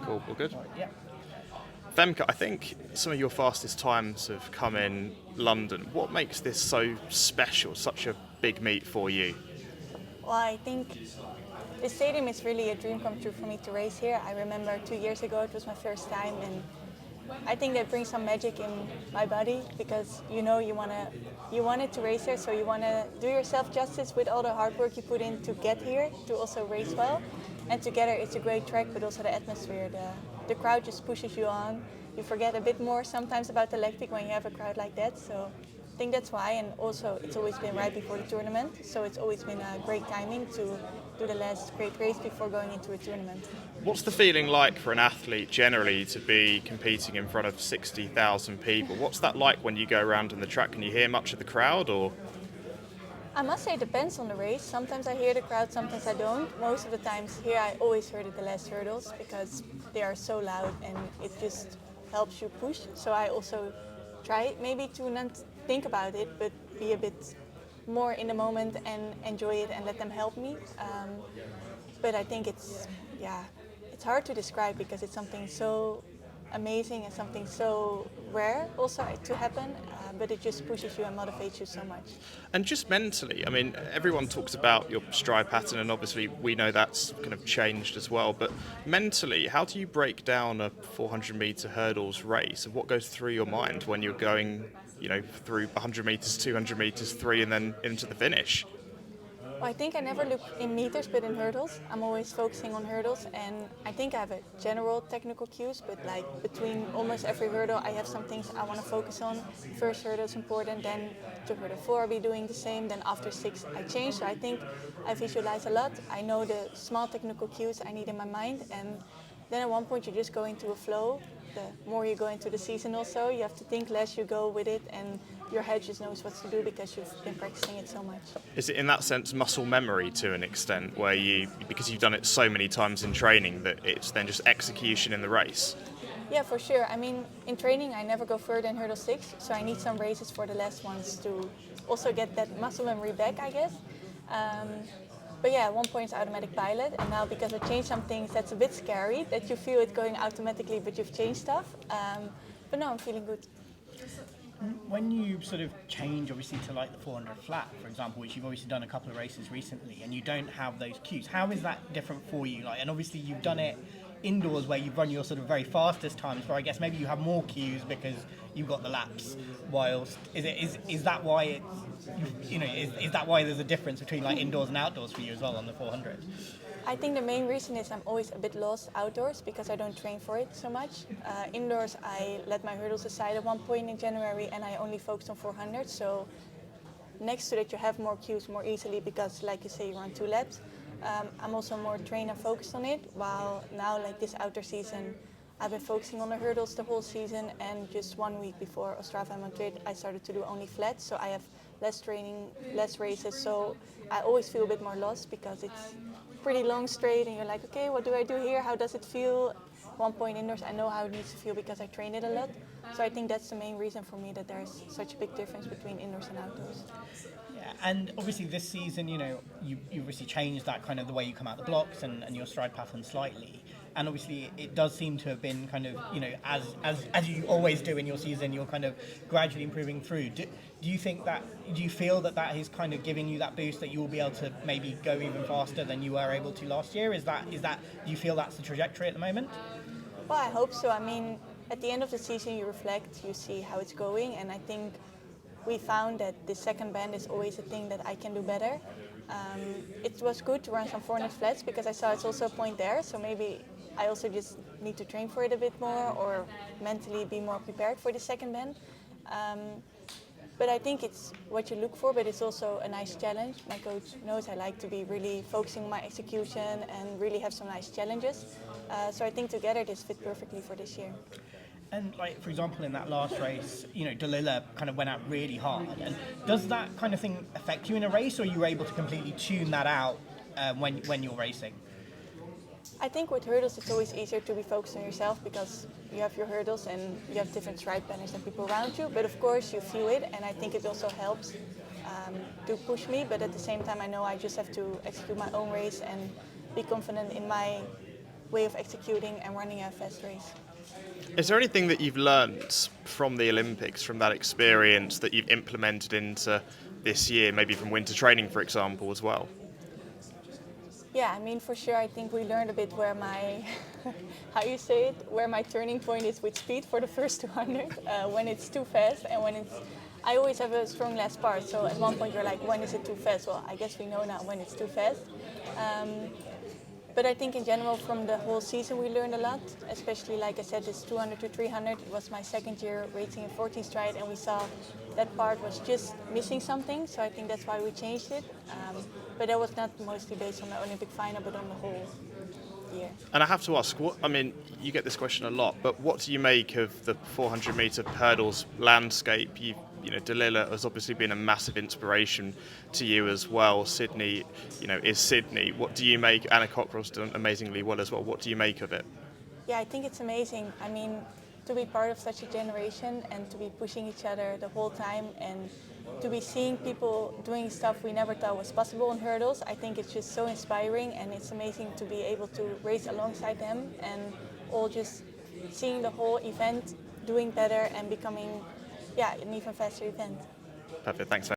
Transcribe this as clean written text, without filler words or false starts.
Cool, all good. Yeah. Femke, I think some of your fastest times have come in London. What makes this so special, such a big meet for you? Well, I think the stadium is really a dream come true for me to race here. I remember 2 years ago it was my first time, and I think that brings some magic in my body because you know you wanted to race here, so you want to do yourself justice with all the hard work you put in to get here to also race well. And together it's a great track, but also the atmosphere, the crowd just pushes you on. You forget a bit more sometimes about the lactic when you have a crowd like that. So I think that's why, and also it's always been right before the tournament, so it's always been a great timing to do the last great race before going into a tournament. What's the feeling like for an athlete generally to be competing in front of 60,000 people? What's that like when you go around in the track? Can you hear much of the crowd, or? I must say it depends on the race. Sometimes I hear the crowd, sometimes I don't. Most of the times here I always heard it the last hurdles because they are so loud and it just helps you push. So I also try maybe to not think about it but be a bit more in the moment and enjoy it and let them help me. But I think it's hard to describe because it's something so amazing and something so rare also to happen, but it just pushes you and motivates you so much. And just mentally, I mean, everyone talks about your stride pattern, and obviously we know that's kind of changed as well, but mentally, how do you break down a 400 metre hurdles race, and what goes through your mind when you're going, through 100 metres, 200 metres, 3 and then into the finish? Well, I think I never look in meters, but in hurdles. I'm always focusing on hurdles, and I think I have a general technical cues, but like between almost every hurdle, I have some things I want to focus on. First hurdle is important, then to hurdle 4 I'll be doing the same, then after 6 I change. So I think I visualize a lot. I know the small technical cues I need in my mind, and then at one point you just go into a flow. The more you go into the season also, you have to think less, you go with it, and your head just knows what to do because you've been practicing it so much. Is it in that sense muscle memory to an extent, where because you've done it so many times in training, that it's then just execution in the race? Yeah, for sure. I mean, in training I never go further than hurdle 6, so I need some races for the last ones to also get that muscle memory back, I guess. But yeah, at one point it's automatic pilot, and now because I changed some things, that's a bit scary that you feel it going automatically, but you've changed stuff. But no, I'm feeling good. When you sort of change, obviously, to like the 400 flat, for example, which you've obviously done a couple of races recently, and you don't have those cues, how is that different for you? And obviously you've done it indoors where you've run your sort of very fastest times, where I guess maybe you have more cues because you've got the laps. Whilst is that why is that why there's a difference between like indoors and outdoors for you as well on the 400? I think the main reason is I'm always a bit lost outdoors because I don't train for it so much. Indoors, I let my hurdles aside at one point in January and I only focused on 400. So next to that, you have more cues more easily because, like you say, you run 2 laps. I'm also more trained and focused on it, while now, like this outdoor season, I've been focusing on the hurdles the whole season, and just 1 week before Ostrava and Madrid, I started to do only flats, so I have less training, less races, so I always feel a bit more lost because it's pretty long straight and you're like, okay, what do I do here? How does it feel? At one point indoors, I know how it needs to feel because I train it a lot. So I think that's the main reason for me that there's such a big difference between indoors and outdoors. Yeah, and obviously this season, you obviously changed that kind of the way you come out the blocks and your stride pattern slightly. And obviously it does seem to have been kind of, as you always do in your season, you're kind of gradually improving through. Do you feel that is kind of giving you that boost that you will be able to maybe go even faster than you were able to last year? Do you feel that's the trajectory at the moment? Well, I hope so. I mean, at the end of the season you reflect, you see how it's going, and I think we found that the second bend is always a thing that I can do better. It was good to run some 400 flats because I saw it's also a point there, so maybe I also just need to train for it a bit more or mentally be more prepared for the second bend. But I think it's what you look for, but it's also a nice challenge. My coach knows I like to be really focusing on my execution and really have some nice challenges. So I think together this fit perfectly for this year. And like, for example, in that last race, Dalila kind of went out really hard. And does that kind of thing affect you in a race, or are you able to completely tune that out when you're racing? I think with hurdles it's always easier to be focused on yourself because you have your hurdles and you have different stride patterns than people around you. But of course you feel it, and I think it also helps to push me. But at the same time I know I just have to execute my own race and be confident in my way of executing and running a fast race. Is there anything that you've learned from the Olympics, from that experience, that you've implemented into this year, maybe from winter training, for example, as well? Yeah, I mean, for sure, I think we learned a bit where my, how you say it, where my turning point is with speed for the first 200, when it's too fast and when it's, I always have a strong last part, so at one point you're like, when is it too fast? Well, I guess we know now when it's too fast. But I think in general from the whole season we learned a lot, especially like I said, this 200 to 300. It was my second year racing in 14 stride and we saw that part was just missing something, so I think that's why we changed it. But that was not mostly based on the Olympic final, but on the whole year. And I have to ask, I mean, you get this question a lot, but what do you make of the 400-metre hurdles landscape? Delilah has obviously been a massive inspiration to you as well. Sydney, is Sydney. What do you make? Anna Cockrell's done amazingly well as well. What do you make of it? Yeah, I think it's amazing. I mean, to be part of such a generation and to be pushing each other the whole time and to be seeing people doing stuff we never thought was possible in hurdles, I think it's just so inspiring and it's amazing to be able to race alongside them and all just seeing the whole event doing better and becoming an even faster event. Perfect, thanks.